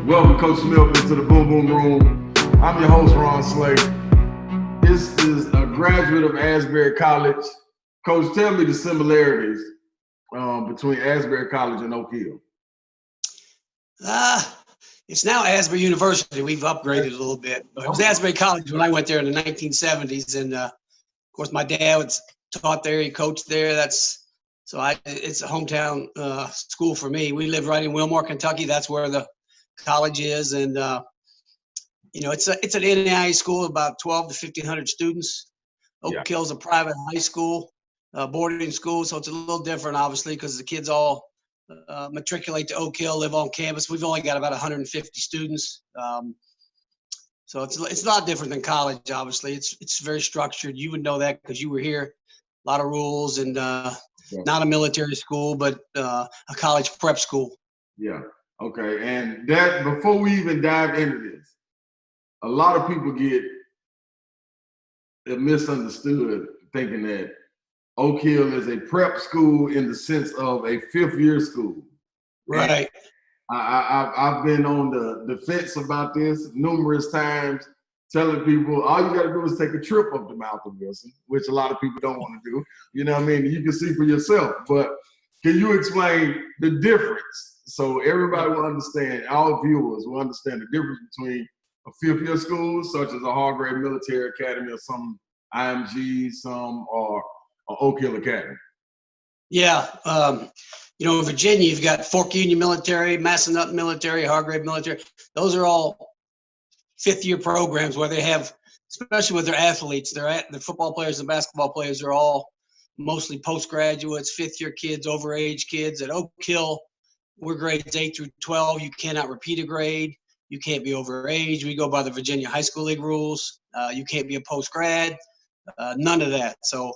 Welcome, Coach Smith, into the Boom Boom Room. I'm your host, Ron Slay. This is a graduate of Asbury College. Coach, tell me the similarities between Asbury College and Oak Hill. It's now Asbury University. We've upgraded a little bit. But it was Asbury College when I went there in the 1970s. And, of course, my dad taught there. He coached there. It's a hometown school for me. We live right in Wilmore, Kentucky. That's where the college is. And, it's an NAIA school, about 12 to 1,500 students. Oak Hill's a private high school, boarding school. So it's a little different, obviously, because the kids all matriculate to Oak Hill, live on campus. We've only got about 150 students. So it's a lot different than college, obviously. It's very structured. You would know that because you were here. A lot of rules and not a military school, but a college prep school. Yeah. Okay. And that, before we even dive into this, a lot of people get misunderstood thinking that Oak Hill is a prep school in the sense of a fifth-year school. Right. I've been on the fence about this numerous times, telling people all you got to do is take a trip up to Malcolm Wilson, which a lot of people don't want to do. You know what I mean? You can see for yourself. But can you explain the difference so everybody will understand, all viewers will understand the difference between a fifth-year school, such as a Hargrave Military Academy or some IMG, or Oak Hill Academy? Yeah. In Virginia, you've got Fork Union Military, Massanutten Military, Hargrave Military. Those are all fifth-year programs where they have, especially with their athletes, the football players and basketball players are all mostly postgraduates, fifth-year kids, overage kids. At Oak Hill, we're grades 8 through 12. You cannot repeat a grade. You can't be overage. We go by the Virginia High School League rules. You can't be a postgrad. None of that. So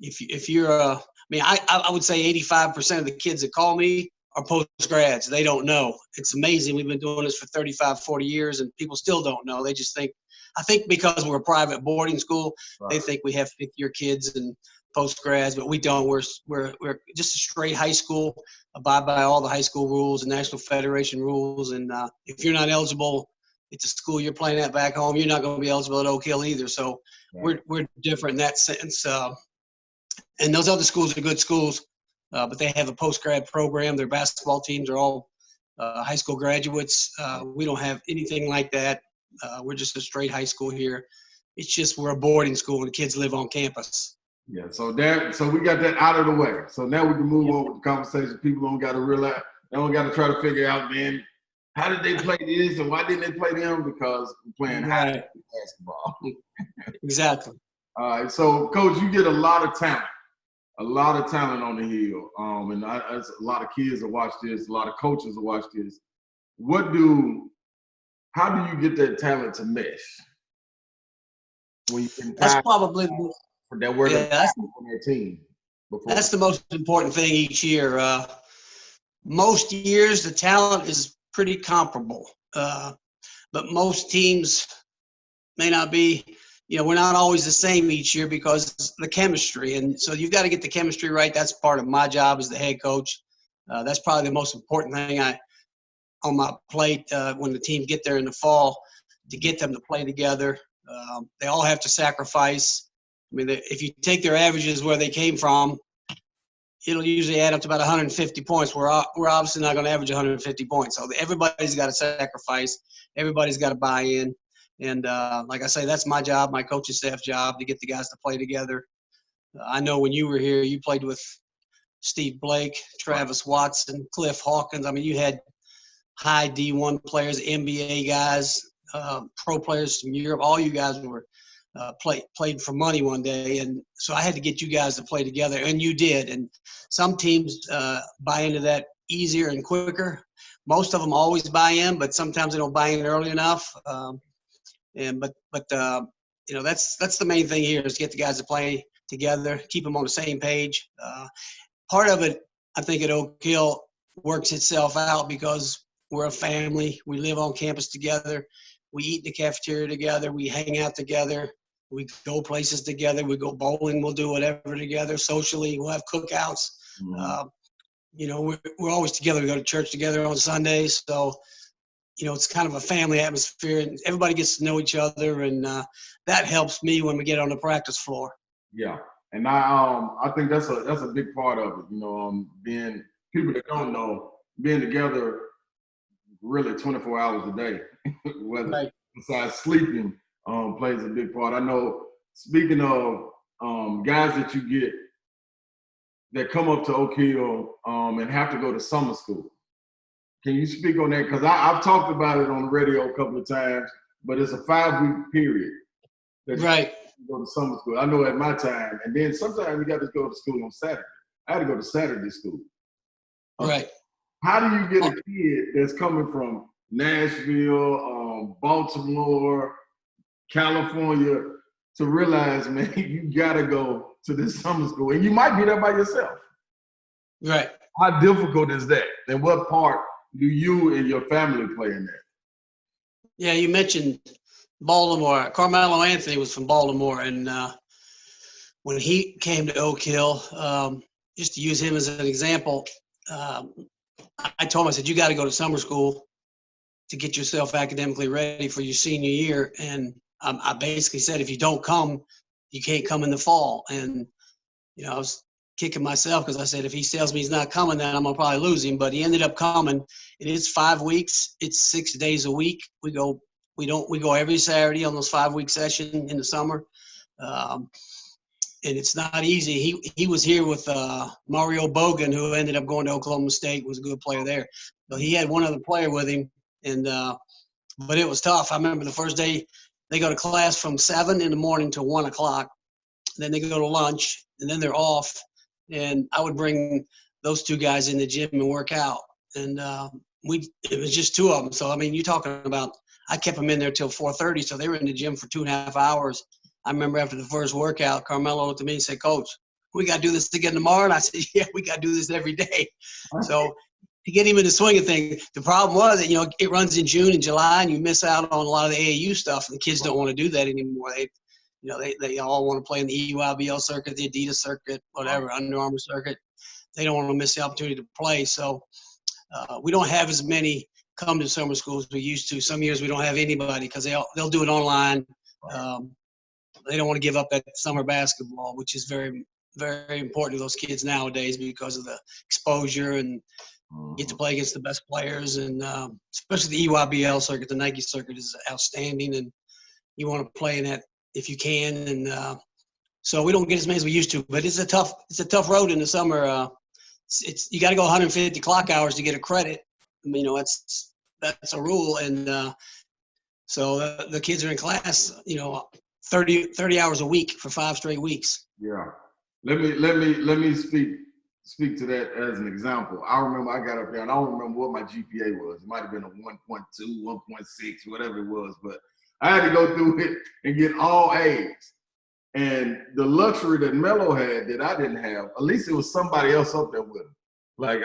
if you're I would say 85% of the kids that call me are postgrads. They don't know. It's amazing. We've been doing this for 35, 40 years, and people still don't know. They just think, I think because we're a private boarding school, right, they think we have fifth-year kids and postgrads, but we don't. We're just a straight high school, abide by all the high school rules and National Federation rules. And if you're not eligible at the school you're playing at back home, you're not going to be eligible at Oak Hill either. So right, we're different in that sense. And those other schools are good schools, but they have a post-grad program. Their basketball teams are all high school graduates. We don't have anything like that. We're just a straight high school here. It's just we're a boarding school and the kids live on campus. Yeah, so we got that out of the way. So now we can move on with the conversation. People don't got to realize, they don't got to try to figure out, man, how did they play this and why didn't they play them? Because we're playing high basketball. Exactly. All right, so Coach, you get a lot of talent on the hill, and a lot of kids that watch this, a lot of coaches that watch this. How do you get that talent to mesh? When you can that's probably that word that's on their team. That's the most important thing each year. Most years the talent is pretty comparable, but most teams may not be. We're not always the same each year because the chemistry. And so you've got to get the chemistry right. That's part of my job as the head coach. That's probably the most important thing on my plate when the team get there in the fall, to get them to play together. They all have to sacrifice. I mean, if you take their averages where they came from, it'll usually add up to about 150 points. We're obviously not going to average 150 points. So everybody's got to sacrifice. Everybody's got to buy in. And like I say, that's my job, my coaching staff job, to get the guys to play together. I know when you were here, you played with Steve Blake, Travis Watson, Cliff Hawkins. I mean, you had high D1 players, NBA guys, pro players from Europe. All you guys were played for money one day. And so I had to get you guys to play together, and you did. And some teams buy into that easier and quicker. Most of them always buy in, but sometimes they don't buy in early enough. But that's the main thing here, is to get the guys to play together, keep them on the same page. Part of it, I think, at Oak Hill works itself out because we're a family. We live on campus together. We eat in the cafeteria together. We hang out together. We go places together. We go bowling. We'll do whatever together. Socially, we'll have cookouts. Mm-hmm. We're always together. We go to church together on Sundays. So it's kind of a family atmosphere, and everybody gets to know each other, and that helps me when we get on the practice floor. Yeah, and I think that's a big part of it. Being people that don't know, being together really 24 hours a day, whether Right. besides sleeping, plays a big part. I know. Speaking of guys that you get that come up to Oak Hill and have to go to summer school, can you speak on that? Because I've talked about it on the radio a couple of times, but it's a 5-week period that Right. you go to summer school. I know at my time, and then sometimes you got to go to school on Saturday. I had to go to Saturday school. Right. How do you get a kid that's coming from Nashville, Baltimore, California to realize, man, you got to go to this summer school, and you might be there by yourself? Right. How difficult is that? And what part do you and your family play in that? Yeah, you mentioned Baltimore. Carmelo Anthony was from Baltimore, and when he came to Oak Hill, just to use him as an example, I told him, I said, you got to go to summer school to get yourself academically ready for your senior year. And I basically said, if you don't come, you can't come in the fall. And, I was kicking myself because I said, if he tells me he's not coming, then I'm going to probably lose him. But he ended up coming. It is 5 weeks. It's 6 days a week. We go every Saturday on those 5-week sessions in the summer. And it's not easy. He was here with Mario Bogan, who ended up going to Oklahoma State, was a good player there. So he had one other player with him, and but it was tough. I remember the first day they go to class from 7 in the morning to 1 o'clock. Then they go to lunch, and then they're off. And I would bring those two guys in the gym and work out. And it was just two of them. So, I mean, you're talking about, I kept them in there till 4:30, so they were in the gym for 2.5 hours. I remember after the first workout, Carmelo looked at me and said, Coach, we got to do this again tomorrow? And I said, yeah, we got to do this every day. So to get him in the swing of things, the problem was that, it runs in June and July, and you miss out on a lot of the AAU stuff, and the kids don't want to do that anymore. They all want to play in the EYBL circuit, the Adidas circuit, whatever, Under Armour circuit. They don't want to miss the opportunity to play. So we don't have as many come to summer school as we used to. Some years we don't have anybody because they'll do it online. They don't want to give up that summer basketball, which is very, very important to those kids nowadays because of the exposure and get to play against the best players. And especially the EYBL circuit, the Nike circuit is outstanding, and you want to play in that if you can. And so we don't get as many as we used to, but it's a tough road in the summer. You got to go 150 clock hours to get a credit. I mean, that's a rule. And so the kids are in class, 30 hours a week for 5 straight weeks. Yeah. Let me speak to that as an example. I remember I got up there, and I don't remember what my GPA was. It might have been a 1.2, 1.6, whatever it was, but I had to go through it and get all A's. And the luxury that Melo had that I didn't have, at least it was somebody else up there with him. Like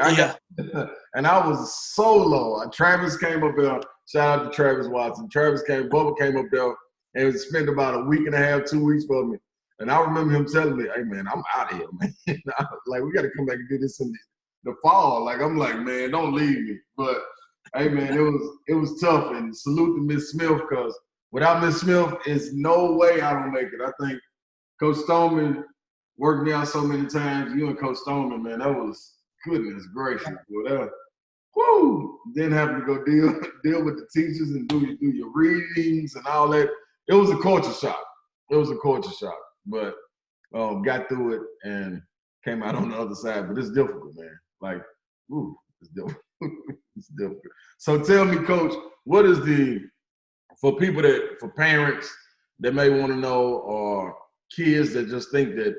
and I was so low. Travis came up there. Shout out to Travis Watson. Bubba came up there and spent about a week and a half, 2 weeks for me. And I remember him telling me, hey, man, I'm out of here, man. Like, we got to come back and do this in the fall. Like, I'm like, man, don't leave me. But, hey, man, it was tough. And salute to Miss Smith, because without Miss Smith, there's no way I don't make it. I think Coach Stoneman worked me out so many times. You and Coach Stoneman, man, that was goodness gracious. Woo! Then having to go deal with the teachers and do your readings and all that. It was a culture shock. But got through it and came out on the other side. But it's difficult, man. Like, it's difficult. It's difficult. So tell me, Coach, what is for parents that may want to know, or kids that just think that,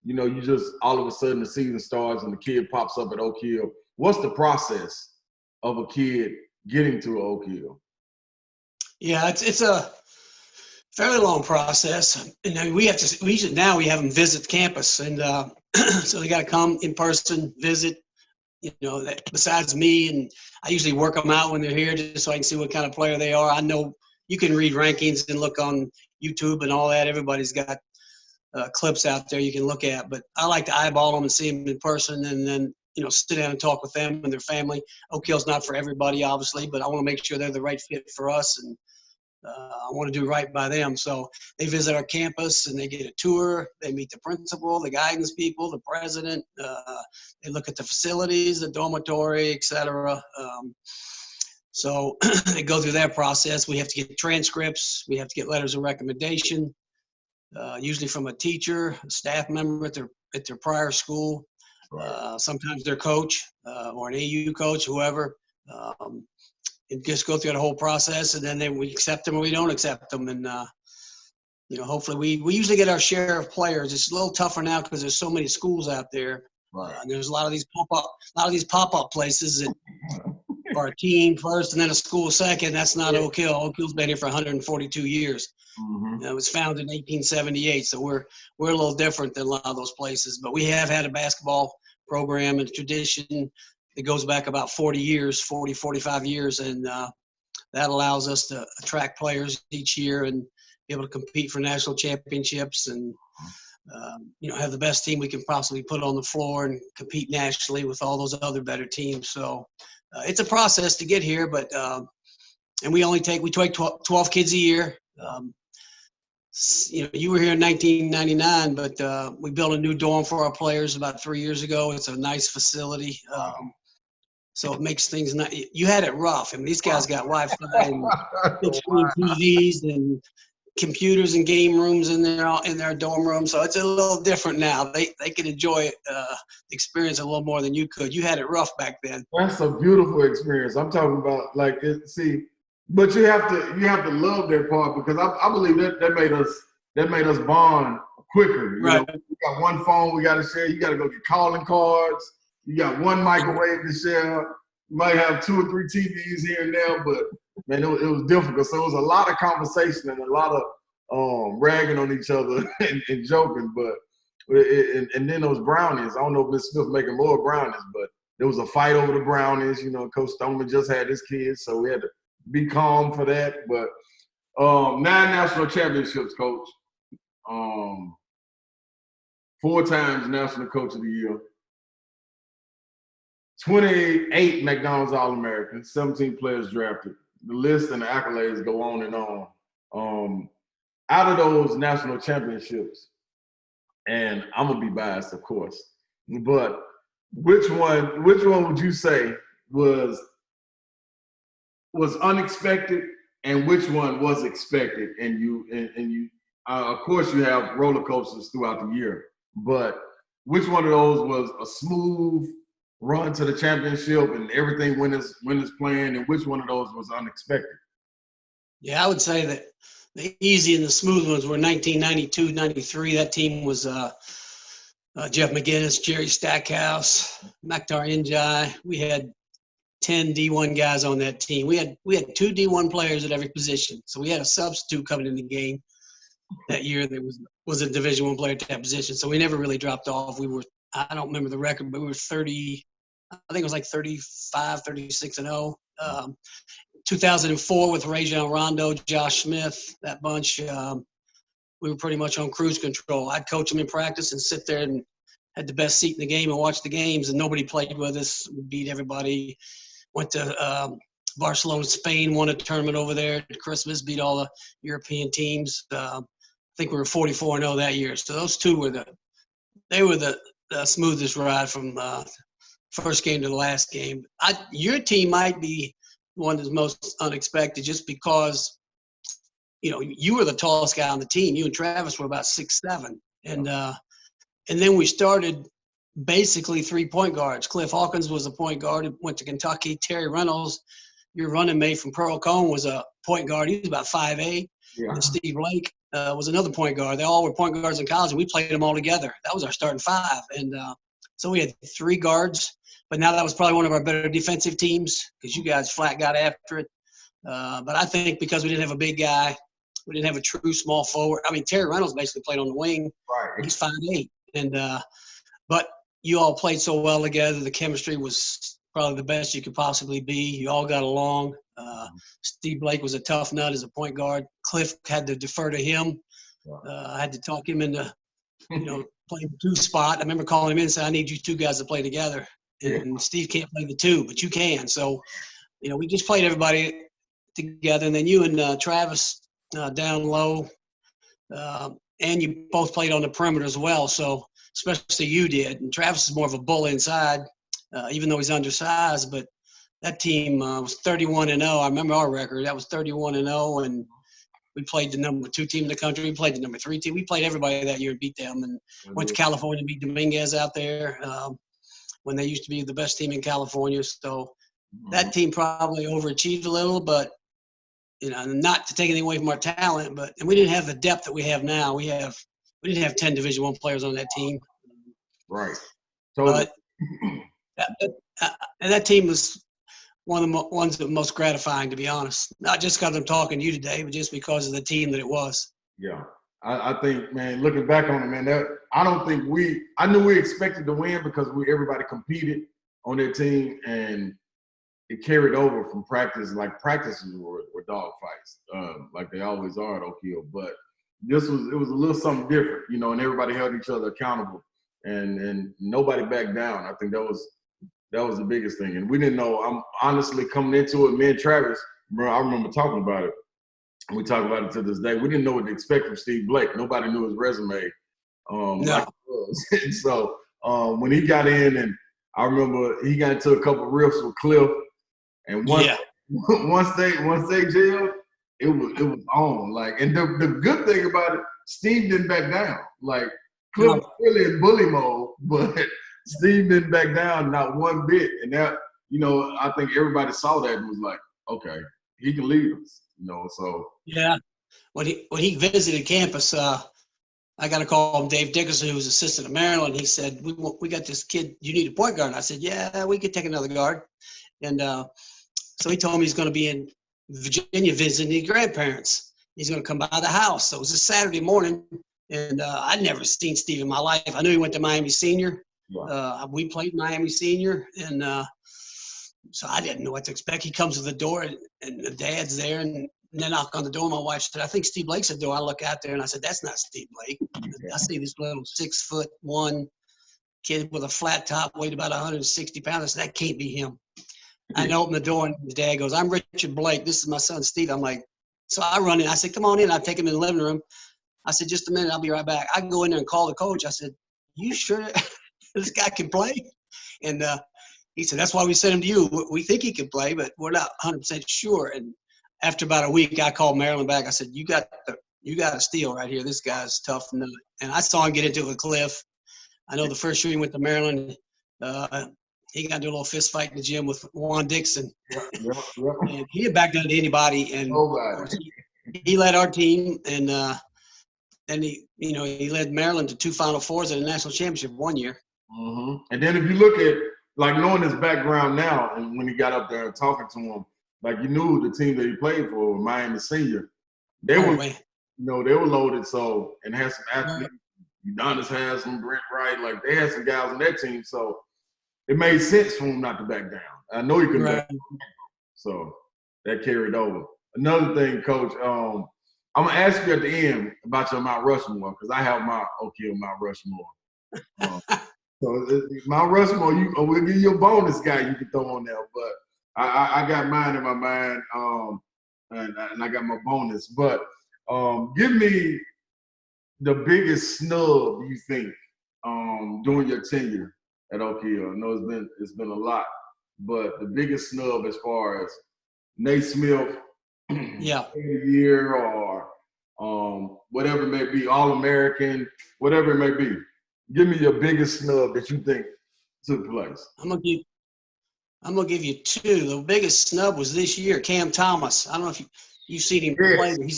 you just all of a sudden the season starts and the kid pops up at Oak Hill, what's the process of a kid getting to Oak Hill? Yeah, it's a fairly long process. And then we have them visit campus, and so they got to come in person, visit. Besides me, and I usually work them out when they're here just so I can see what kind of player they are. I know you can read rankings and look on YouTube and all that. Everybody's got clips out there you can look at, but I like to eyeball them and see them in person, and then sit down and talk with them and their family. Oak Hill's not for everybody, obviously, but I want to make sure they're the right fit for us, and I want to do right by them. So they visit our campus and they get a tour. They meet the principal, the guidance people, the president. They look at the facilities, the dormitory, etc. So they go through that process. We have to get transcripts. We have to get letters of recommendation, usually from a teacher, a staff member at their prior school, sometimes their coach or an AU coach, whoever. And just go through the whole process, and then we accept them or we don't accept them. And hopefully we usually get our share of players. It's a little tougher now because there's so many schools out there. Right. And there's a lot of these pop-up places that are a team first and then a school second. That's not Oak Hill. Oak Hill's been here for 142 years. Mm-hmm. It was founded in 1878, so we're a little different than a lot of those places. But we have had a basketball program and tradition that goes back about 45 years, and that allows us to attract players each year and be able to compete for national championships and have the best team we can possibly put on the floor and compete nationally with all those other better teams. So it's a process to get here, but and we take 12 kids a year. You were here in 1999, but we built a new dorm for our players about 3 years ago. It's a nice facility. So it makes things not. You had it rough. I mean, these guys got Wi-Fi and big screen TVs and computers and game rooms in their dorm room. So it's a little different now. They can enjoy the experience a little more than you could. You had it rough back then. That's a beautiful experience. I'm talking about but you have to love that part, because I believe that made us bond quicker. Right. We got one phone we got to share. You got to go get calling cards. You got one microwave to share. You might have 2 or 3 TVs here and there, but man, it was difficult. So it was a lot of conversation and a lot of ragging on each other and joking. But and then those brownies. I don't know if Miss Smith making more brownies, but there was a fight over the brownies. Coach Stoneman just had his kids, so we had to be calm for that. But 9 national championships, Coach. 4 times National Coach of the Year. 28 McDonald's All-Americans, 17 players drafted. The list and the accolades go on and on. Out of those national championships, and I'm gonna be biased, of course, but which one would you say was unexpected, and which one was expected? And you, of course, you have roller coasters throughout the year, but which one of those was a smooth run to the championship and everything went as planned, and which one of those was unexpected? Yeah, I would say that the easy and the smooth ones were 1992, 93. That team was Jeff McGinnis, Jerry Stackhouse, Maktar Njai. We had 10 D1 guys on that team. We had 2 D1 players at every position. So we had a substitute coming in the game that year that was a Division I player at that position. So we never really dropped off. I don't remember the record, but we were 30. I think it was like 35, 36-0. 2004 with Rajon Rondo, Josh Smith, that bunch. We were pretty much on cruise control. I'd coach them in practice and sit there and had the best seat in the game and watch the games, and nobody played with us. We beat everybody. Went to Barcelona, Spain, won a tournament over there at Christmas, beat all the European teams. I think we were 44-0 that year. So those 2 were the smoothest ride from first game to the last game. Your team might be one that's most unexpected, just because you were the tallest guy on the team. You and Travis were about 6'7", and then we started basically 3 point guards. Cliff Hawkins was a point guard, went to Kentucky. Terry Reynolds, your running mate from Pearl Cone, was a point guard. He was about 5'8". Yeah. And Steve Blake was another point guard. They all were point guards in college, and we played them all together. That was our starting 5. And so we had 3 guards, but now that was probably one of our better defensive teams because you guys flat got after it. But I think because we didn't have a big guy, we didn't have a true small forward. I mean, Terry Reynolds basically played on the wing. Right. He's 5'8". And but you all played so well together. The chemistry was probably the best you could possibly be. You all got along. Steve Blake was a tough nut as a point guard. Cliff had to defer to him. I had to talk him into, playing the 2 spot. I remember calling him in and saying, I need you 2 guys to play together. and Steve can't play the 2, but you can. So, we just played everybody together, and then you and Travis down low, and you both played on the perimeter as well. So, especially you did. And Travis is more of a bull inside, even though he's undersized. But that team was 31-0. I remember our record. That was 31-0, and we played the number 2 team in the country. We played the number 3 team. We played everybody that year and beat them, and went to California and beat Dominguez out there when they used to be the best team in California. So that team probably overachieved a little, but not to take anything away from our talent, and we didn't have the depth that we have now. We didn't have 10 Division I players on that team. Right. So, but that team was one of the ones that was most gratifying, to be honest. Not just because I'm talking to you today, but just because of the team that it was. Yeah. I think, man, looking back on it, man, I don't think I knew we expected to win because everybody competed on their team, and it carried over from practice. Like, practices were dog fights, like they always are at Oak Hill. But it was a little something different, and everybody held each other accountable, and nobody backed down. I think that was the biggest thing. And we didn't know. I'm honestly coming into it, me and Travis, I remember talking about it. And we talk about it to this day. We didn't know what to expect from Steve Blake. Nobody knew his resume like it was. And so when he got in, and I remember he got into a couple of riffs with Cliff, and once they jailed, it was on. Like, and the good thing about it, Steve didn't back down. Like, Cliff was really in bully mode, but Steve didn't back down, not one bit. And that, I think everybody saw that and was like, okay, he can lead us, so. Yeah. When he visited campus, I got to call him Dave Dickerson, who was assistant at Maryland. He said, we got this kid, you need a point guard. And I said, yeah, we could take another guard. And so he told me he's going to be in Virginia visiting his grandparents. He's going to come by the house. So it was a Saturday morning, and I'd never seen Steve in my life. I knew he went to Miami Senior. We played Miami Senior, and so I didn't know what to expect. He comes to the door, and the dad's there, and then I knock on the door. My wife said, I think Steve Blake's at the door. I look out there, and I said, that's not Steve Blake. I see this little 6'1" kid with a flat top, weighed about 160 pounds. I said, that can't be him. I opened the door, and his dad goes, I'm Richard Blake. This is my son, Steve. I'm like, so I run in. I said, come on in. I take him in the living room. I said, just a minute. I'll be right back. I go in there and call the coach. I said, you sure this guy can play? And he said, that's why we sent him to you. We think he can play, but we're not 100% sure. And after about a week, I called Maryland back. I said, you got a steal right here. This guy's tough. And I saw him get into a Cliff. I know the first year he went to Maryland, he got into a little fist fight in the gym with Juan Dixon. And he didn't back down to anybody. And he led our team, and he led Maryland to 2 Final Fours and a national championship one year. Mm-hmm. And then if you look at, like, knowing his background now, and when he got up there and talking to him, like, you knew the team that he played for, Miami Senior, they were loaded. So, and had some athletes. Udonis had some, Brent Wright, like, they had some guys on that team. So it made sense for him not to back down. I know he could back down. So that carried over. Another thing, Coach, I'm going to ask you at the end about your Mount Rushmore, because I have my Oak Hill Mount Rushmore. So Mount Rushmore, we'll give you a bonus guy you can throw on there. But I got mine in my mind, and I got my bonus. But give me the biggest snub you think during your tenure at Oak Hill. I know it's been a lot, but the biggest snub as far as Naismith, year, or whatever it may be, All-American, whatever it may be. Give me your biggest snub that you think took place. I'm gonna give you 2. The biggest snub was this year, Cam Thomas. I don't know if you've seen him play, but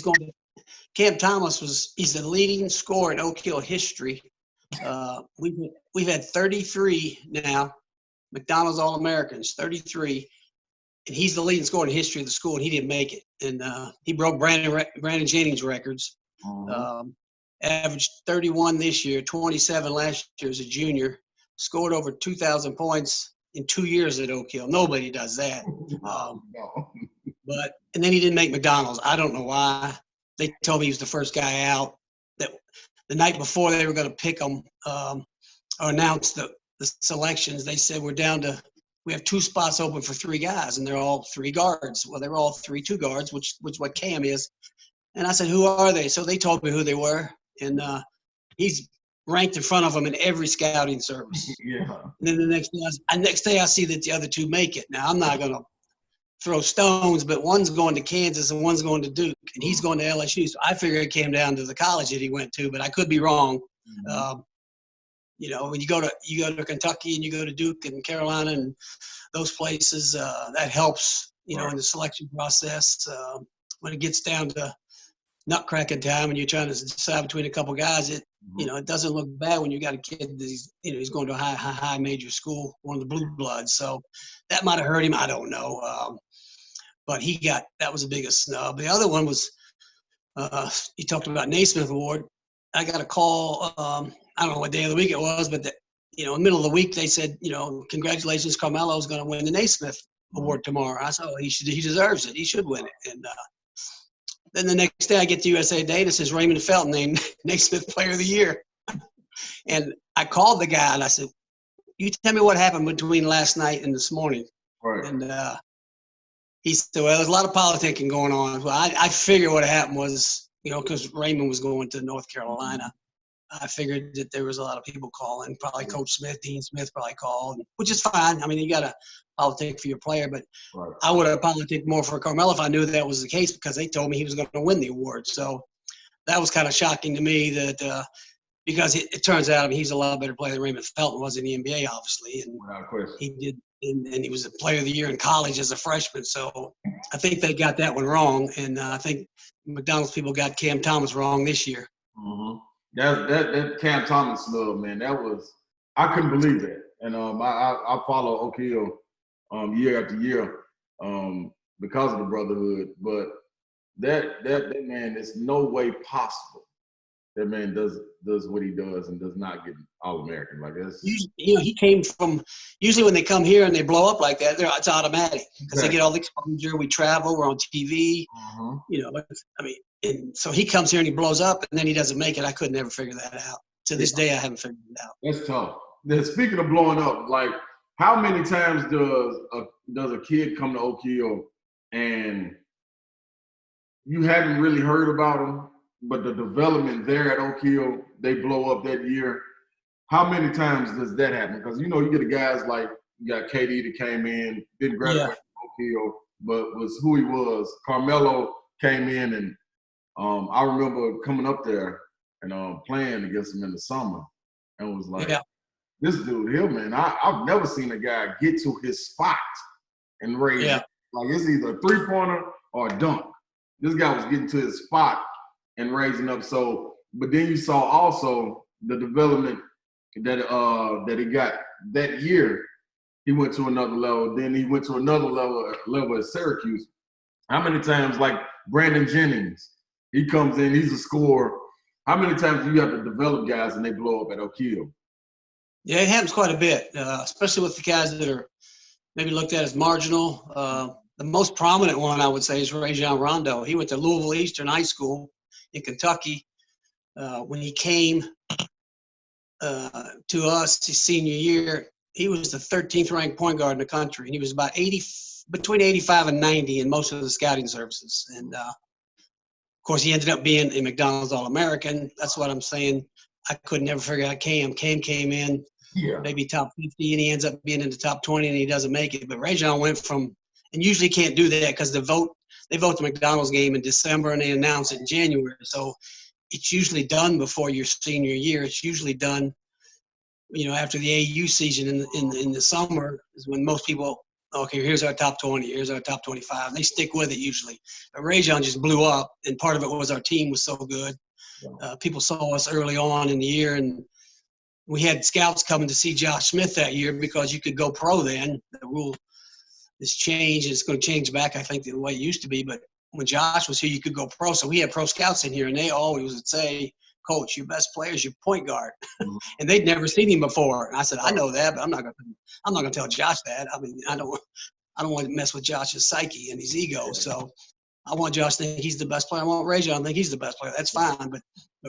Cam Thomas he's the leading scorer in Oak Hill history. We've had 33 now, McDonald's All-Americans, 33. And he's the leading scorer in the history of the school, and he didn't make it. And he broke Brandon Jennings' records. Averaged 31 this year, 27 last year as a junior. Scored over 2,000 points in 2 years at Oak Hill. Nobody does that. And then he didn't make McDonald's. I don't know why. They told me he was the first guy out. That the night before they were going to pick him or announce the the selections, they said we have 2 spots open for 3 guys, and they're all 3 guards. Well, they were all 3-2 guards, which what Cam is. And I said, who are they? So they told me who they were, and he's ranked in front of them in every scouting service. Yeah. And then the next day I see that the other 2 make it. Now I'm not going to throw stones, but one's going to Kansas and one's going to Duke, and he's going to LSU. So I figured it came down to the college that he went to, but I could be wrong. Mm-hmm. You know, when you go to Kentucky and you go to Duke and Carolina and those places, that helps, you know, in the selection process. When it gets down to nutcracking time and you're trying to decide between a couple guys, you know, it doesn't look bad when you got a kid that he's going to a high major school, one of the blue bloods. So that might have hurt him. I don't know. But that was the biggest snub. The other one was, he talked about Naismith Award. I got a call, I don't know what day of the week it was, but in the middle of the week, they said, you know, congratulations, Carmelo's going to win the Naismith Award tomorrow. I said, oh, he deserves it. He should win it. And then the next day I get to USA Today and it says Raymond Felton named Naismith Player of the Year. And I called the guy and I said, you tell me what happened between last night and this morning. Right. And he said, well, there's a lot of politicking going on. Well, I figured what happened was, you know, because Raymond was going to North Carolina. I figured that there was a lot of people calling. Probably Coach Smith, Dean Smith probably called, which is fine. I mean, you got to politic for your player, but I would have politicked more for Carmelo if I knew that was the case, because they told me he was going to win the award. So that was kind of shocking to me that because it turns out, I mean, he's a lot better player than Raymond Felton was in the NBA, obviously, and he did, and he was a Player of the Year in college as a freshman. So I think they got that one wrong, and I think McDonald's people got Cam Thomas wrong this year. Mm-hmm. That Cam Thomas snub, man, I couldn't believe that. And I follow Oak Hill year after year because of the brotherhood, but that man, there's no way possible that man does what he does and does not get All-American. Like this. You know, he came from, usually when they come here and they blow up like that, it's automatic because they get all the exposure. We travel, we're on TV, you know, I mean, and so he comes here and he blows up and then he doesn't make it. I could never figure that out. To this day, I haven't figured it out. That's tough. Then speaking of blowing up, like how many times does a kid come to Oak Hill and you haven't really heard about him, but the development there at Oak Hill, they blow up that year? How many times does that happen? Because, you know, you get the guys like, you got KD that came in, didn't graduate from Oak Hill, but was who he was. Carmelo came in, and I remember coming up there and playing against him in the summer, and was like, this dude here, man, I've never seen a guy get to his spot and raise it. Like, it's either a three-pointer or a dunk. This guy was getting to his spot and raising up. So, but then you saw also the development that he got that year. He went to another level. Then he went to another level at Syracuse. How many times, like Brandon Jennings, he comes in, he's a scorer. How many times do you have to develop guys and they blow up at Oak Hill? Yeah, it happens quite a bit, especially with the guys that are maybe looked at as marginal. The most prominent one, I would say, is Rajon Rondo. He went to Louisville Eastern High School in Kentucky. When he came to us his senior year, he was the 13th ranked point guard in the country, and he was about between 85 and 90 in most of the scouting services. And of course, he ended up being a McDonald's All-American. That's what I'm saying. I could never figure out Cam. Cam came in maybe top 50, and he ends up being in the top 20, and he doesn't make it. But Rajon went from, and usually can't do that because they vote the McDonald's game in December and they announce it in January. So it's usually done before your senior year. It's usually done, you know, after the AU season in the summer is when most people, okay, here's our top 20, here's our top 25. They stick with it usually. But Rajon just blew up, and part of it was our team was so good. People saw us early on in the year, and we had scouts coming to see Josh Smith that year because you could go pro then. The rule has changed. It's going to change back, I think, the way it used to be. But when Josh was here, you could go pro. So we had pro scouts in here, and they always would say, Coach, your best player is your point guard. And they'd never seen him before. And I said, I know that, but I'm not going to tell Josh that. I mean, I don't want to mess with Josh's psyche and his ego. So I want Josh to think he's the best player. I want Rajon to think he's the best player. That's fine. But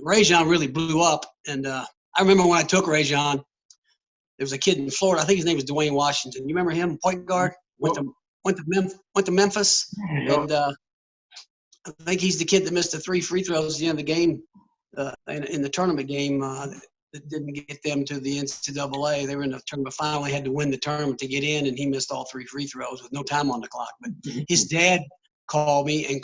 Rajon really blew up. And I remember when I took Rajon, there was a kid in Florida. I think his name was Dwayne Washington. You remember him? Point guard. Went to Memphis, Yep. and I think he's the kid that missed the 3 free throws at the end of the game in the tournament game that didn't get them to the NCAA. They were in the tournament final. They had to win the tournament to get in, and he missed all 3 free throws with no time on the clock. But his dad called me, and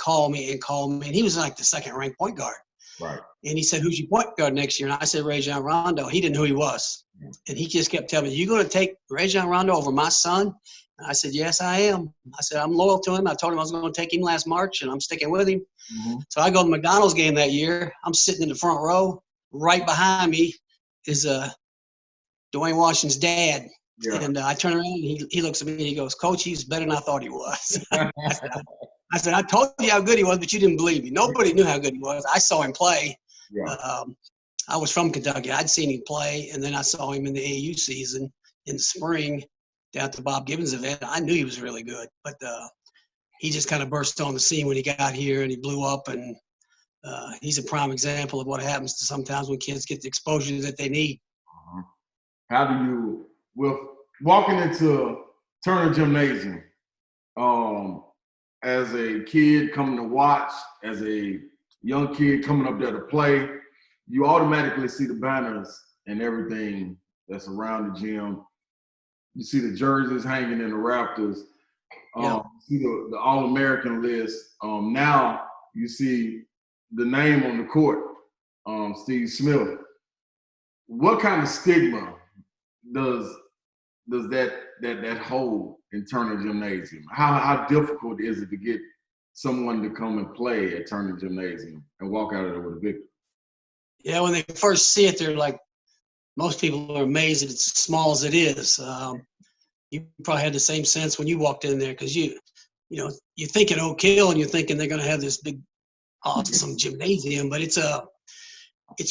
he was like the second-ranked point guard. Right. And he said, "Who's your point guard next year?" And I said, Rajon Rondo. He didn't know who he was. And he just kept telling me, "You going to take Rajon Rondo over my son?" And I said, "Yes, I am." I said, "I'm loyal to him. I told him I was going to take him last March, and I'm sticking with him." Mm-hmm. So I go to the McDonald's game that year. I'm sitting in the front row. Right behind me is Dwayne Washington's dad. Yeah. And I turn around, and he looks at me, and he goes, "Coach, he's better than I thought he was." I said, "I told you how good he was, but you didn't believe me." Nobody knew how good he was. I saw him play. Yeah. I was from Kentucky. I'd seen him play, and then I saw him in the AAU season in the spring down at the Bob Gibbons event. I knew he was really good, but he just kind of burst on the scene when he got here, and he blew up. And he's a prime example of what happens to sometimes when kids get the exposure that they need. How do you, with walking into Turner Gymnasium, as a kid coming to watch, as a young kid coming up there to play, you automatically see the banners and everything that's around the gym. You see the jerseys hanging in the rafters. You see the All-American list. Now you see the name on the court, Steve Smith. What kind of stigma does that hold in Turner Gymnasium? How difficult is it to get someone to come and play at Turner Gymnasium and walk out of there with a victory? Yeah, when they first see it, they're like, most people are amazed that it's as small as it is. You probably had the same sense when you walked in there, because you're thinking Oak Hill, and you're thinking they're going to have this big, awesome gymnasium, but it's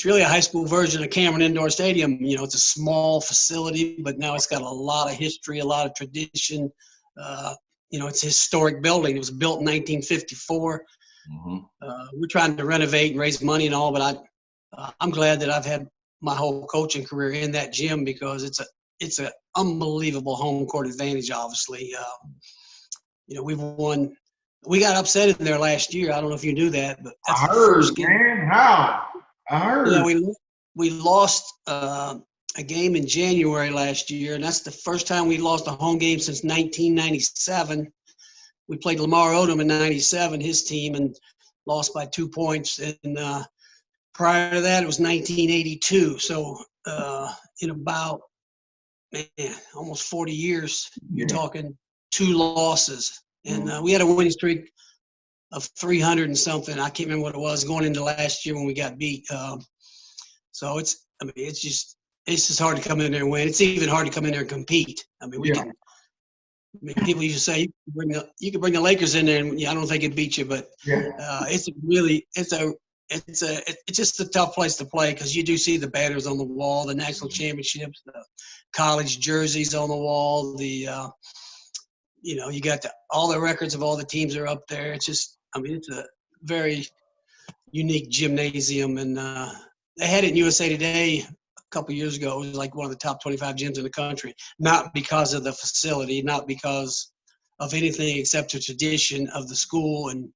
really a high school version of Cameron Indoor Stadium. It's a small facility, but now it's got a lot of history, a lot of tradition. It's a historic building. It was built in 1954. Mm-hmm. We're trying to renovate and raise money and all, but I'm glad that I've had my whole coaching career in that gym, because it's an unbelievable home court advantage. Obviously, we've won. We got upset in there last year. I don't know if you knew that, but that's I the heard, first game. Man. How? I heard. Yeah, we lost a game in January last year, and that's the first time we lost a home game since 1997. We played Lamar Odom in '97, his team, and lost by 2 points. And prior to that, it was 1982. So in about almost 40 years, you're talking 2 losses. And we had a winning streak of 300 and something. I can't remember what it was going into last year when we got beat. So it's just hard to come in there and win. It's even hard to come in there and compete. People used to say you can bring the Lakers in there, and I don't think it'd beat you, but it's just a tough place to play, because you do see the banners on the wall, the national championships, the college jerseys on the wall, you got all the records of all the teams are up there. It's just, it's a very unique gymnasium, and they had it in USA Today a couple years ago. It was like one of the top 25 gyms in the country, not because of the facility, not because of anything except the tradition of the school and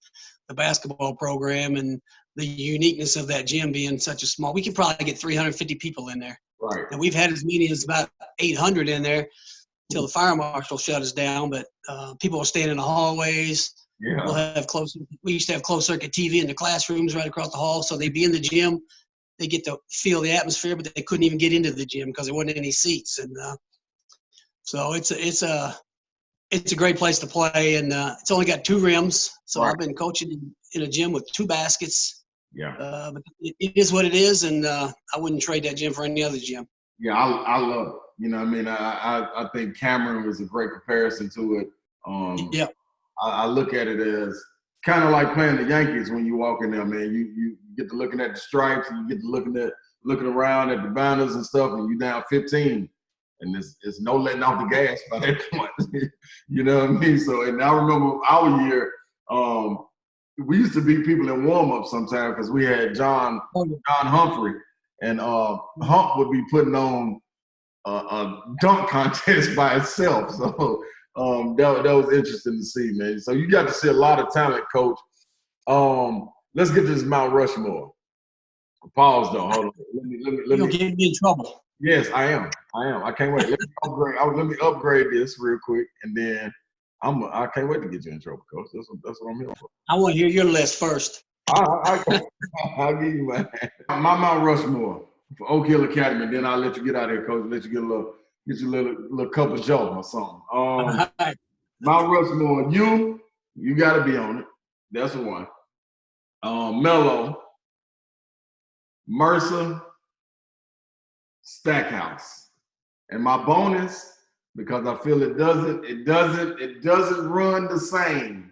the basketball program and the uniqueness of that gym being such a small. We could probably get 350 people in there. Right. And we've had as many as about 800 in there till the fire marshal shut us down. But people will stand in the hallways. Yeah. We used to have closed circuit TV in the classrooms right across the hall, so they'd be in the gym. They get to feel the atmosphere, but they couldn't even get into the gym because there wasn't any seats. And so it's a great place to play, and it's only got 2 rims. So I've been coaching in a gym with 2 baskets. Yeah. But it is what it is, and I wouldn't trade that gym for any other gym. Yeah, I love it. I think Cameron was a great comparison to it. I look at it as kind of like playing the Yankees when you walk in there, man. You get to looking at the stripes, and you get to looking around at the banners and stuff, and you down 15. And it's no letting off the gas by that point. You know what I mean? So, and I remember our year, we used to beat people in warm-up sometimes, because we had John Humphrey, and Hump would be putting on a dunk contest by itself. So that was interesting to see, man. So you got to see a lot of talent, Coach. Let's get to this Mount Rushmore. Pause though. Hold on. Let You'll me. get me in trouble. Yes, I am. I can't wait. Let me upgrade this real quick, and then I can't wait to get you in trouble, Coach. That's what I'm here for. I want to hear your list first. I'll give you my Mount Rushmore for Oak Hill Academy. Then I'll let you get out of here, Coach. Let you get a little cup of joe or something. Right. Mount Rushmore, you got to be on it. That's the one. Melo, Mercer, Stackhouse, and my bonus, because I feel it doesn't run the same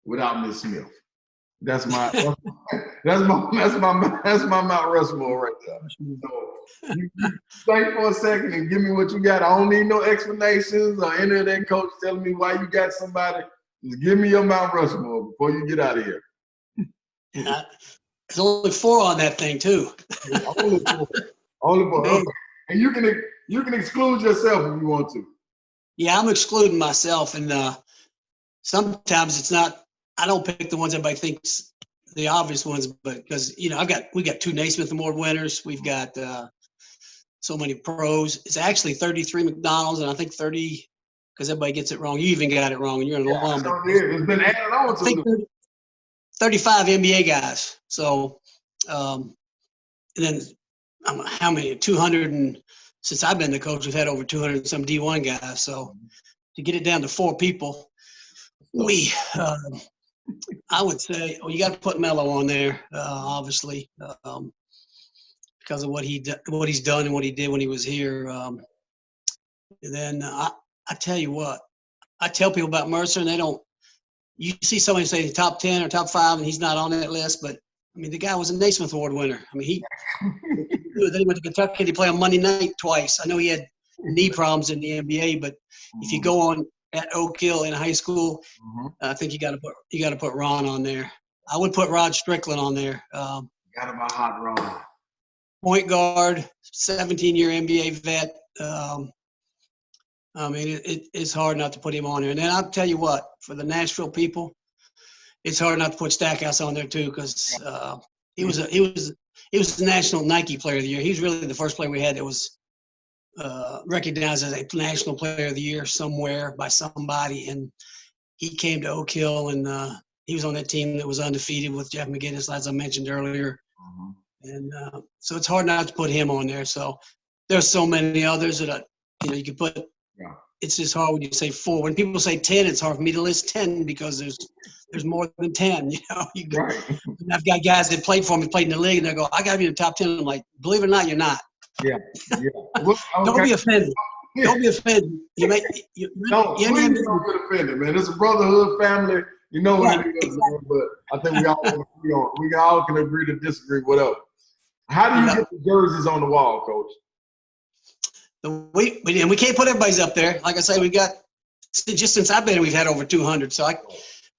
without Miss Smith. That's my Mount Rushmore right there. So you stay for a second and give me what you got. I don't need no explanations or any of that, Coach, telling me why you got somebody. Just give me your Mount Rushmore before you get out of here. There's only 4 on that thing too. Only 4. Okay. And you can exclude yourself if you want to. Yeah, I'm excluding myself, and sometimes it's not. I don't pick the ones everybody thinks the obvious ones, but because we got 2 Naismith Award winners. We've got so many pros. It's actually 33 McDonald's, and I think 30 because everybody gets it wrong. You even got it wrong, and you're in the long. It's been added on to 35 NBA guys. So, and then how many? 200 and since I've been the coach, we've had over 200 and some D1 guys. So to get it down to 4 people, I would say, you got to put Melo on there, obviously, because of what he's done and what he did when he was here. And then I tell you what, I tell people about Mercer, and they don't. You see somebody say top 10 or top 5, and he's not on that list. But I mean, the guy was a Naismith Award winner. I mean, then he went to Kentucky. He played on Monday night twice. I know he had knee problems in the NBA, but if you go on at Oak Hill in high school, I think you got to put Ron on there. I would put Rod Strickland on there. Got him a hot Ron. Point guard, 17-year NBA vet. I mean, it's hard not to put him on there. And then I'll tell you what, for the Nashville people, it's hard not to put Stackhouse on there too, because he was the National Nike Player of the Year. He was really the first player we had that was recognized as a National Player of the Year somewhere by somebody, and he came to Oak Hill, and he was on that team that was undefeated with Jeff McGinnis, as I mentioned earlier. And so it's hard not to put him on there. So there's so many others that you could put. Yeah. It's just hard when you say 4. When people say 10, it's hard for me to list 10 because there's more than 10. Right. And I've got guys that played for me, played in the league, and they go, "I got to be in the top 10." I'm like, believe it or not, you're not. Yeah. Well, don't be offended. Don't be offended. Please don't get offended, man. It's a brotherhood family. You know what it is, exactly. But I think we all can agree to disagree. Whatever. How do you get the jerseys on the wall, Coach? We can't put everybody's up there. Like I say, we got just since I've been here, we've had over 200. So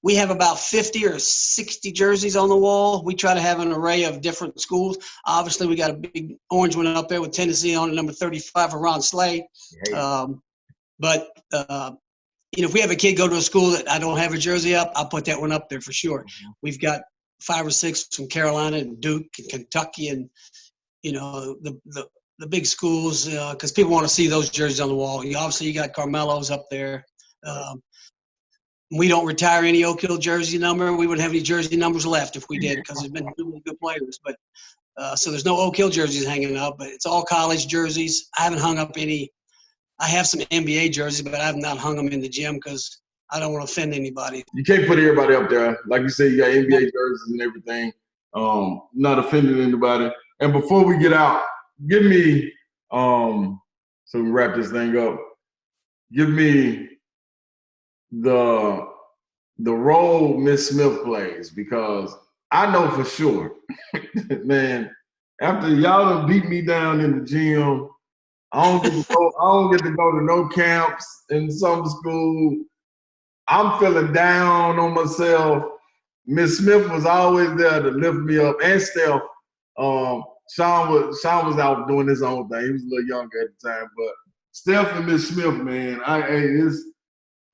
we have about 50 or 60 jerseys on the wall. We try to have an array of different schools. Obviously, we got a big orange one up there with Tennessee on it, number 35 for Ron Slay. But if we have a kid go to a school that I don't have a jersey up, I'll put that one up there for sure. We've got 5 or 6 from Carolina and Duke and Kentucky and the big schools, because people want to see those jerseys on the wall. Obviously, you got Carmelo's up there. We don't retire any Oak Hill jersey number. We wouldn't have any jersey numbers left if we did, because there's been really good players. But so there's no Oak Hill jerseys hanging up, but it's all college jerseys. I haven't hung up any. I have some NBA jerseys, but I have not hung them in the gym because I don't want to offend anybody. You can't put everybody up there. Like you said, you got NBA jerseys and everything. Not offending anybody. And before we get out, give me, so we wrap this thing up, give me the role Miss Smith plays, because I know for sure, man, after y'all done beat me down in the gym, I don't get to go to no camps in some school. I'm feeling down on myself. Miss Smith was always there to lift me up, and Steph. Sean was out doing his own thing. He was a little younger at the time, but Steph and Miss Smith, man, I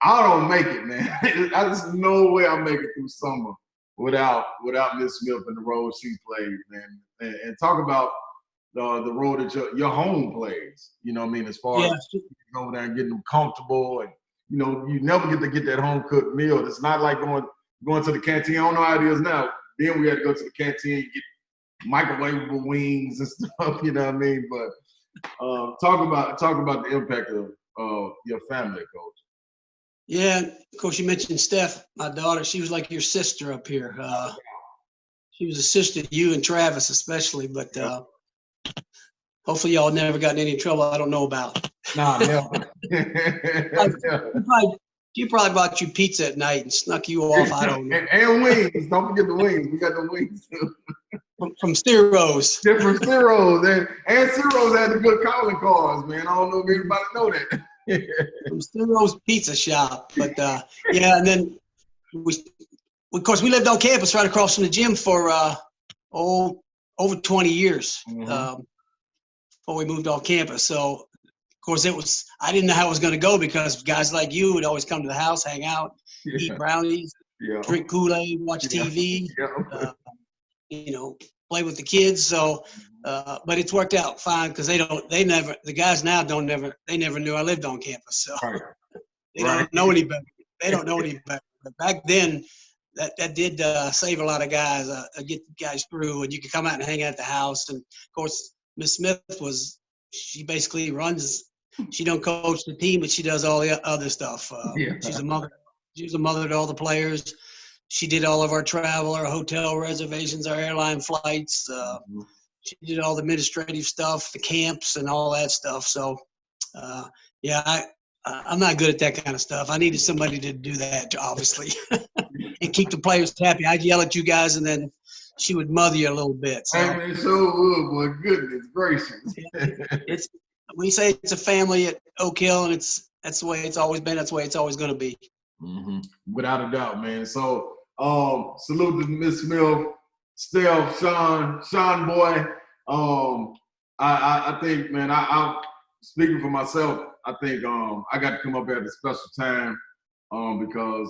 don't make it, man. I just no way I make it through summer without Miss Smith and the role she played, man. And talk about the role that your home plays. You know what I mean? As far as going over there and getting them comfortable, and you never get to get that home cooked meal. It's not like going to the canteen. I don't know how it is now. Then we had to go to the canteen and get microwavable wings and stuff. You know what I mean? But talk about the impact of your family, Coach. Yeah, of course, you mentioned Steph, my daughter. She was like your sister up here. She was a sister to you and Travis especially, but hopefully y'all never got in any trouble I don't know about. Nah, never. She probably bought you pizza at night and snuck you off. I don't know. And wings. Don't forget the wings. We got the wings too. From Ciro's. Different Ciro's. And Ciro's had the good calling cards, man. I don't know if anybody know that. From Ciro's Pizza Shop. But yeah, and then of course we lived on campus right across from the gym for over 20 years before we moved off campus. So of course I didn't know how it was going to go because guys like you would always come to the house, hang out, eat brownies, drink Kool-Aid, watch TV, play with the kids. So but it's worked out fine because the guys now they never knew I lived on campus. So they don't know any better. They don't know any better. But back then, that did save a lot of guys, get guys through, and you could come out and hang out at the house. And of course, Miss Smith she basically runs. She don't coach the team, but she does all the other stuff. She's a mother. She was a mother to all the players. She did all of our travel, our hotel reservations, our airline flights. She did all the administrative stuff, the camps, and all that stuff. So, I'm not good at that kind of stuff. I needed somebody to do that, obviously, and keep the players happy. I'd yell at you guys, and then she would mother you a little bit. So. I mean, so good, boy. Goodness gracious. We say it's a family at Oak Hill, and that's the way it's always been. That's the way it's always going to be. Mm-hmm. Without a doubt, man. So, salute to Miss Smith, Steph, Sean boy. I think, man, I speaking for myself, I think I got to come up at a special time because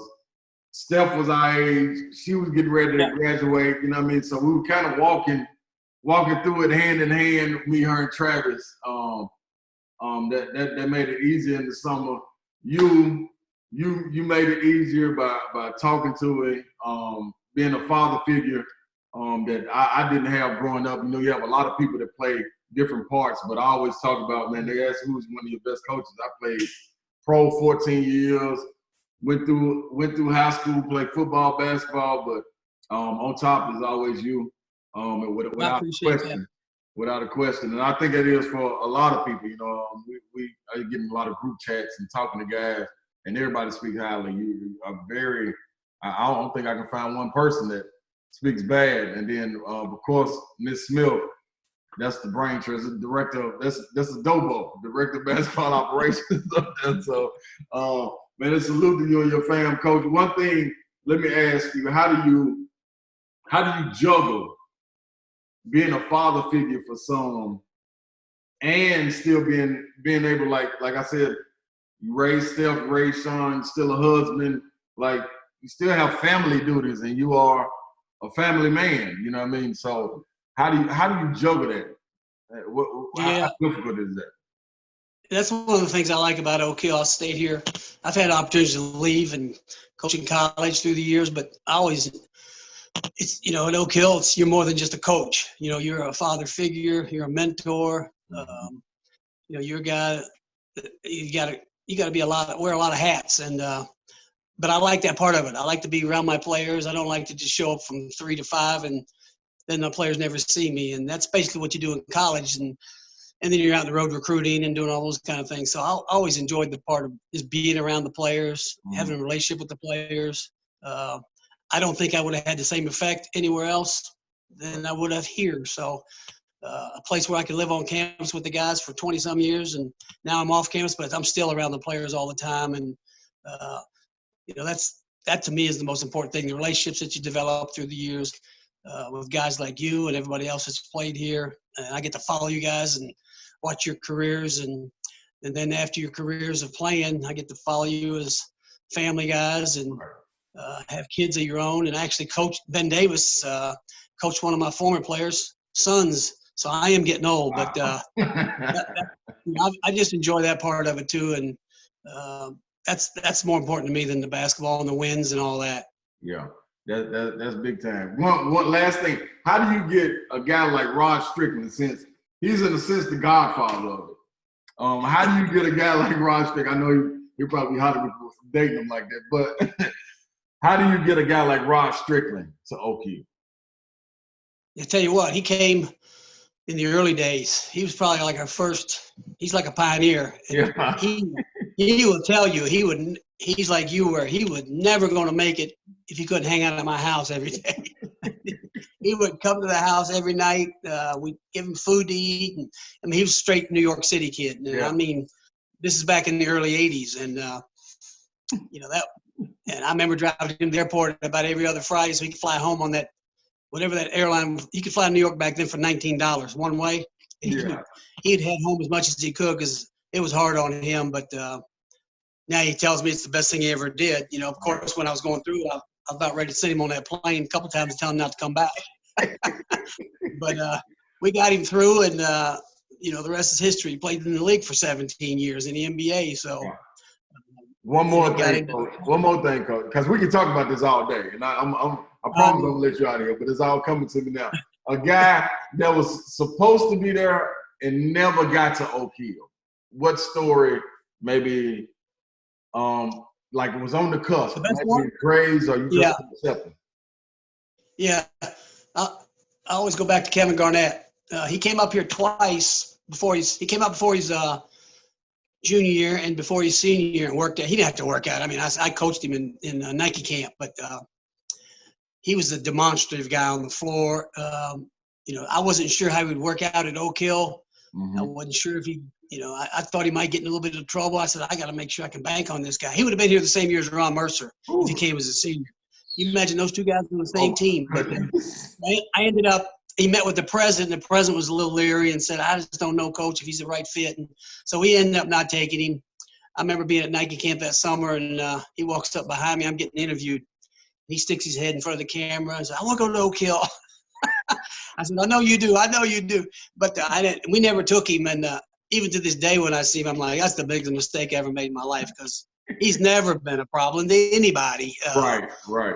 Steph was our age. She was getting ready to graduate, you know what I mean? So we were kind of walking through it hand in hand, me, her, and Travis. That made it easier in the summer. You made it easier by talking to it, being a father figure that I didn't have growing up. You have a lot of people that play different parts, but I always talk about, man, they ask who's one of your best coaches. I played pro 14 years, went through high school, played football, basketball, but on top is always you, without a question. And I think it is for a lot of people. We are getting a lot of group chats and talking to guys, and everybody speaks highly. You are I don't think I can find one person that speaks bad. And then, of course, Miss Smith, that's the brain trust, the director. That's a Dobo, director of basketball operations. So, man, a salute to you and your fam, Coach. One thing, let me ask you: how do you juggle being a father figure for some, and still being able, like I said, you raise Steph, raise Sean, still a husband, like you still have family duties, and you are a family man. You know what I mean? So how do you juggle that? How difficult is that? That's one of the things I like about Oak Hill. I stayed here. I've had opportunities to leave and coach in college through the years, but it's at Oak Hill, you're more than just a coach. You're a father figure. You're a mentor. You're a guy. You got to be wear a lot of hats, and but I like that part of it. I like to be around my players. I don't like to just show up from 3 to 5 and then the players never see me. And that's basically what you do in college. And then you're out on the road recruiting and doing all those kind of things. So I always enjoyed the part of just being around the players, having a relationship with the players. I don't think I would have had the same effect anywhere else than I would have here. So a place where I could live on campus with the guys for 20-some years, and now I'm off campus, but I'm still around the players all the time. And that to me is the most important thing, the relationships that you develop through the years. with guys like you and everybody else that's played here. And I get to follow you guys and watch your careers. And then after your careers of playing, I get to follow you as family guys and have kids of your own. And actually coach Ben Davis, coached one of my former players' sons. So I am getting old, but I just enjoy that part of it too. And that's more important to me than the basketball and the wins and all that. Yeah, that's big time. One last thing. How do you get a guy like Rod Strickland, since he's in a sense the godfather of it? How do you get a guy like Rod Strickland? I know you're probably Hollywood for dating him like that, but how do you get a guy like Rod Strickland to Oak Hill? I tell you what, he came in the early days. He was probably like our first. He's like a pioneer. Yeah. He will tell you he's like you were. He was never going to make it if he couldn't hang out at my house every day. He would come to the house every night. We'd give him food to eat. And I mean, he was a straight New York City kid. And, Yeah. I mean, this is back in the early 80s. And, and I remember driving him to the airport about every other Friday so he could fly home on that, whatever that airline. He could fly to New York back then for $19 one way. Yeah. He'd head home as much as he could because it was hard on him. But now he tells me it's the best thing he ever did. Of course, when I was going through it, I was about ready to send him on that plane a couple of times and tell him not to come back. But we got him through, and the rest is history. He played in the league for 17 years in the NBA. So one more thing, Coach, because we can talk about this all day, and I promise I'm gonna let you out of here, but it's all coming to me now. A guy that was supposed to be there and never got to Oak Hill. What story? Maybe like it was on the cusp, maybe grades, or you just accepting? Yeah, I always go back to Kevin Garnett. He came up here twice before he came up before his junior year and before his senior year and worked out. He didn't have to work out. I mean, I coached him in Nike camp, but he was a demonstrative guy on the floor. I wasn't sure how he would work out at Oak Hill. Mm-hmm. I wasn't sure if he, I thought he might get in a little bit of trouble. I said, I got to make sure I can bank on this guy. He would have been here the same year as Ron Mercer if he came as a senior. You imagine those two guys on the same team. But I ended up, he met with the president, and the president was a little leery and said, I just don't know, Coach, if he's the right fit. And so we ended up not taking him. I remember being at Nike camp that summer, and he walks up behind me. I'm getting interviewed. He sticks his head in front of the camera and says, I want to go to Oak Hill. I said, I know you do. But we never took him. And even to this day when I see him, I'm like, that's the biggest mistake I ever made in my life, because he's never been a problem to anybody. Right.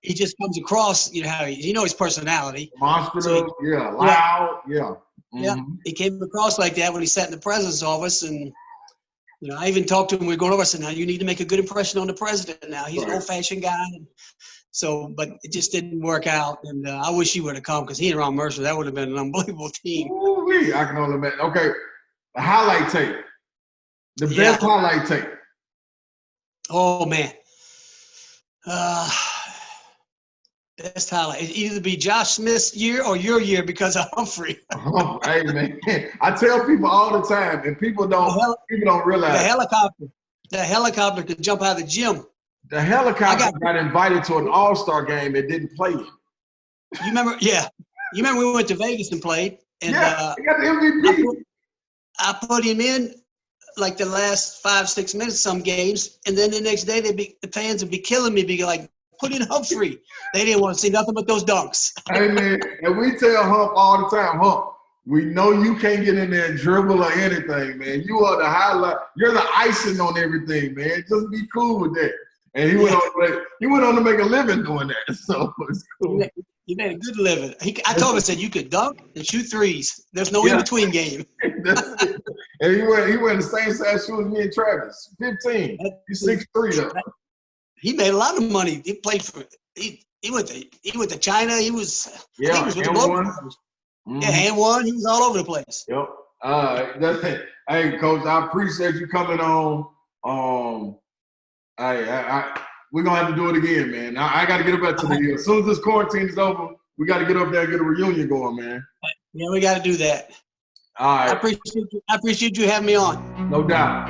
He just comes across, how his personality. Demonstrative, loud, yeah. Mm-hmm. Yeah, he came across like that when he sat in the president's office. And, I even talked to him. We were going over. I said, now you need to make a good impression on the president now. He's an old-fashioned guy. So, but it just didn't work out. And I wish he would have come, because he and Ron Mercer, that would have been an unbelievable team. Ooh-wee, I can only imagine. Okay, the highlight tape. The best highlight tape. Oh, man. Best highlight. It'd either be Josh Smith's year or your year because of Humphrey. Hey, man. I tell people all the time, and people don't realize. The helicopter could jump out of the gym. The helicopter got invited to an all-star game and didn't play it. You remember? Yeah. You remember we went to Vegas and played? And, he got the MVP. I put him in like the last 5-6 minutes some games, and then the next day the fans would be killing me, be like, put in Humphrey. They didn't want to see nothing but those dunks. Hey, man, and we tell Hump all the time, Hump, we know you can't get in there and dribble or anything, man. You are the highlight. You're the icing on everything, man. Just be cool with that. And he went on to make a living doing that. So it's cool. He made a good living. I told him, I said, you could dunk and shoot threes. There's no in-between game. That's it. And he went the same size shoes as me and Travis. 15. He's 6'3" though. He made a lot of money. He played for he went to China. He was with the Blowers. Yeah, and one. He was all over the place. Yep. That's it. Hey, Coach, I appreciate you coming on. We're gonna have to do it again, man. I got to get up back to the as soon as this quarantine is over, we got to get up there and get a reunion going, man. Yeah, we got to do that. All right. I appreciate you having me on. No doubt.